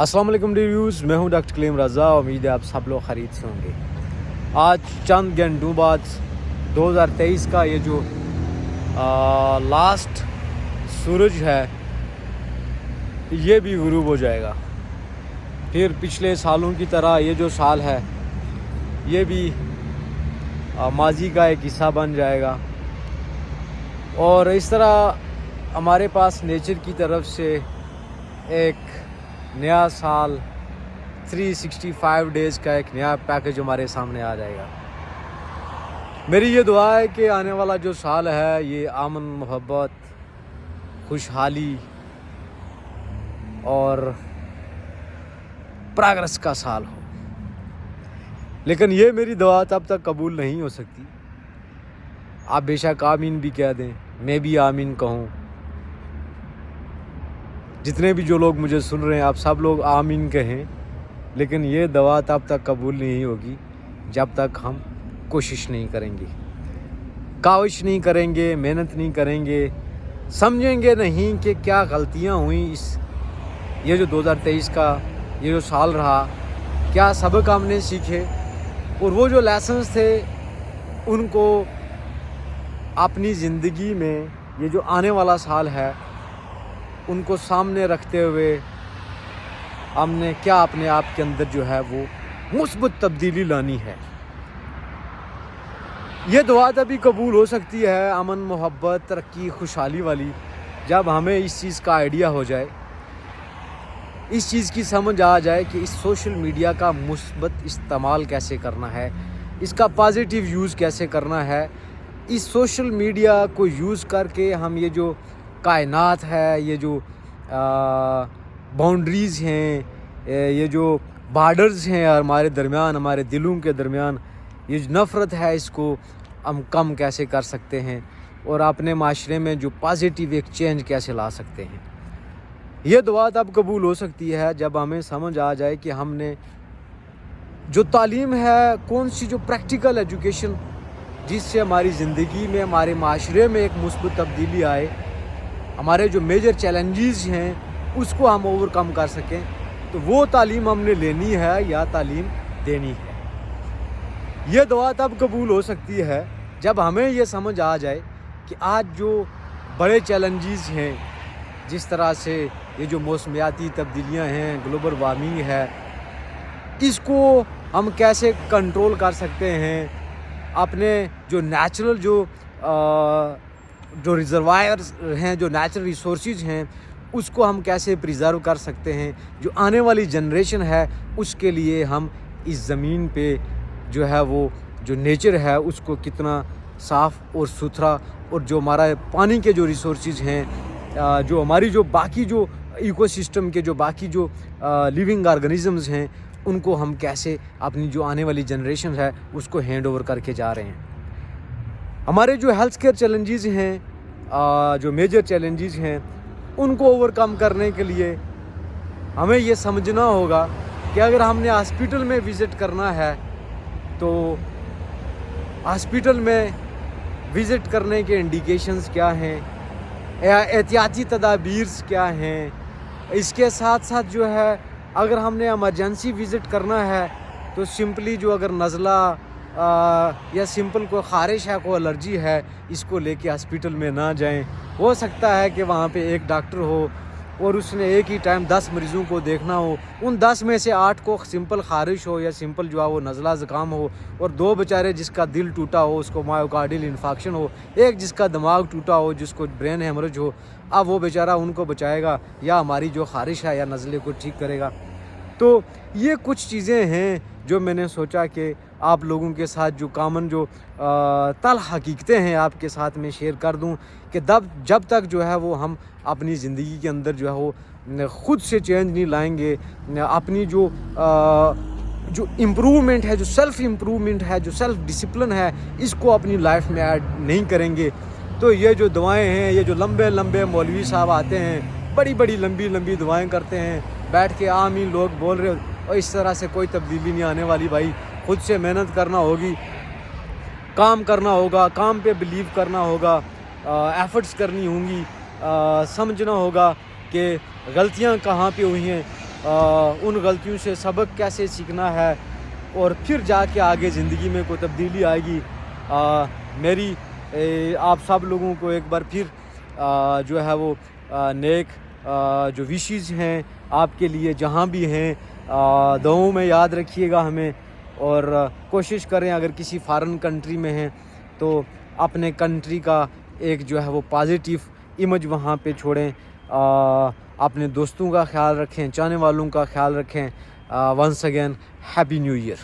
अस्सलाम वालेकुम रिव्यूज़, मैं हूं डॉक्टर कलीम रज़ा। उम्मीद है आप सब लोग खरीद से होंगे। आज चंद घंटों बाद 2023 का ये जो लास्ट सूरज है ये भी गुरूब हो जाएगा। फिर पिछले सालों की तरह ये जो साल है ये भी माजी का एक हिस्सा बन जाएगा। और इस तरह हमारे पास नेचर की तरफ से एक नया साल 365 डेज़ का एक नया पैकेज हमारे सामने आ जाएगा। मेरी ये दुआ है कि आने वाला जो साल है ये अमन, मोहब्बत, खुशहाली और प्रोग्रेस का साल हो। लेकिन ये मेरी दुआ तब तक कबूल नहीं हो सकती। आप बेशक आमीन भी कह दें, मैं भी आमीन कहूँ, जितने भी जो लोग मुझे सुन रहे हैं आप सब लोग आमीन कहें, लेकिन ये दवा तब तक कबूल नहीं होगी जब तक हम कोशिश नहीं करेंगे, काविश नहीं करेंगे, मेहनत नहीं करेंगे, समझेंगे नहीं कि क्या गलतियां हुई इस ये जो 2023 का ये जो साल रहा, क्या सबक हमने सीखे और वो जो लेसन्स थे उनको अपनी ज़िंदगी में ये जो आने वाला साल है उनको सामने रखते हुए हमने क्या अपने आप के अंदर जो है वो मुस्बत तब्दीली लानी है। ये दुआ तभी कबूल हो सकती है, अमन, मोहब्बत, तरक्की, खुशहाली वाली, जब हमें इस चीज़ का आइडिया हो जाए, इस चीज़ की समझ आ जाए कि इस सोशल मीडिया का मुस्बत इस्तेमाल कैसे करना है, इसका पॉजिटिव यूज़ कैसे करना है। इस सोशल मीडिया को यूज़ करके हम ये जो कायनात है, ये जो बाउंड्रीज़ हैं, ये जो बॉर्डर्स हैं हमारे दरमियान, हमारे दिलों के दरमियान, ये जो नफ़रत है इसको हम कम कैसे कर सकते हैं और अपने माशरे में जो पॉजिटिव एक चेंज कैसे ला सकते हैं। ये दुआ तब कबूल हो सकती है जब हमें समझ आ जाए कि हमने जो तालीम है, कौन सी जो प्रैक्टिकल एजुकेशन जिससे हमारी ज़िंदगी में, हमारे माशरे में एक मुस्बत तब्दीली आए, हमारे जो मेजर चैलेंजेस हैं उसको हम ओवरकम कर सकें, तो वो तालीम हमने लेनी है या तालीम देनी है। ये दुआ तब कबूल हो सकती है जब हमें ये समझ आ जाए कि आज जो बड़े चैलेंजेस हैं, जिस तरह से ये जो मौसमियाती तब्दीलियां हैं, ग्लोबल वार्मिंग है, इसको हम कैसे कंट्रोल कर सकते हैं। अपने जो नेचुरल जो रिजर्वायर्स हैं, जो नेचुरल रिसोर्सेज हैं, उसको हम कैसे प्रिजर्व कर सकते हैं। जो आने वाली जनरेशन है उसके लिए हम इस ज़मीन पे जो है वो जो नेचर है उसको कितना साफ़ और सुथरा, और जो हमारा पानी के जो रिसोर्सेज हैं, जो हमारी जो बाकी जो इकोसिस्टम के जो बाकी जो लिविंग ऑर्गेनिजम्स हैं, उनको हम कैसे अपनी जो आने वाली जनरेशन है उसको हैंड ओवर करके जा रहे हैं। हमारे जो हेल्थ केयर चैलेंजेस हैं, जो मेजर चैलेंजेस हैं, उनको ओवरकम करने के लिए हमें ये समझना होगा कि अगर हमने हॉस्पिटल में विज़िट करना है तो हॉस्पिटल में विज़िट करने के इंडिकेशंस क्या हैं, एहतियाती तदाबीर क्या हैं। इसके साथ साथ जो है अगर हमने एमरजेंसी विज़िट करना है तो सिंपली जो अगर नज़ला या सिंपल कोई ख़ारिश है, कोई एलर्जी है, इसको लेके हॉस्पिटल में ना जाएं। हो सकता है कि वहाँ पे एक डॉक्टर हो और उसने एक ही टाइम 10 मरीज़ों को देखना हो, उन 10 में से 8 को सिंपल ख़ारिश हो या सिंपल जो है वो नज़ला ज़ुकाम हो, और 2 बेचारे जिसका दिल टूटा हो, उसको मायोकार्डियल इन्फेक्शन हो, एक जिसका दिमाग टूटा हो, जिसको ब्रेन हेमरेज हो। अब वो बेचारा उनको बचाएगा या हमारी जो ख़ारिश है या नज़ले को ठीक करेगा। तो ये कुछ चीज़ें हैं जो मैंने सोचा कि आप लोगों के साथ जो कॉमन जो तल हकीकतें हैं आपके साथ में शेयर कर दूं कि जब तक जो है वो हम अपनी ज़िंदगी के अंदर जो है वो ख़ुद से चेंज नहीं लाएंगे, अपनी जो इम्प्रूवमेंट है, जो सेल्फ़ इम्प्रूवमेंट है, जो सेल्फ़ डिसिप्लिन है, इसको अपनी लाइफ में ऐड नहीं करेंगे, तो ये जो दुआएं हैं, ये जो लंबे लंबे मौलवी साहब आते हैं, बड़ी बड़ी लंबी लंबी दुआएं करते हैं, बैठ के आमीन लोग बोल रहे हो, और इस तरह से कोई तब्दीली नहीं आने वाली। भाई खुद से मेहनत करना होगी, काम करना होगा, काम पे बिलीव करना होगा, एफ़र्ट्स करनी होंगी, समझना होगा कि गलतियां कहाँ पे हुई हैं, उन गलतियों से सबक कैसे सीखना है और फिर जाके आगे ज़िंदगी में कोई तब्दीली आएगी। मेरी आप सब लोगों को एक बार फिर जो है वो नेक जो विशेज़ हैं आपके लिए जहाँ भी हैं, दुआओं में याद रखिएगा हमें, और कोशिश करें अगर किसी फॉरेन कंट्री में हैं तो अपने कंट्री का एक जो है वो पॉजिटिव इमेज वहाँ पे छोड़ें, अपने दोस्तों का ख्याल रखें, चाहने वालों का ख्याल रखें। Once again happy new year.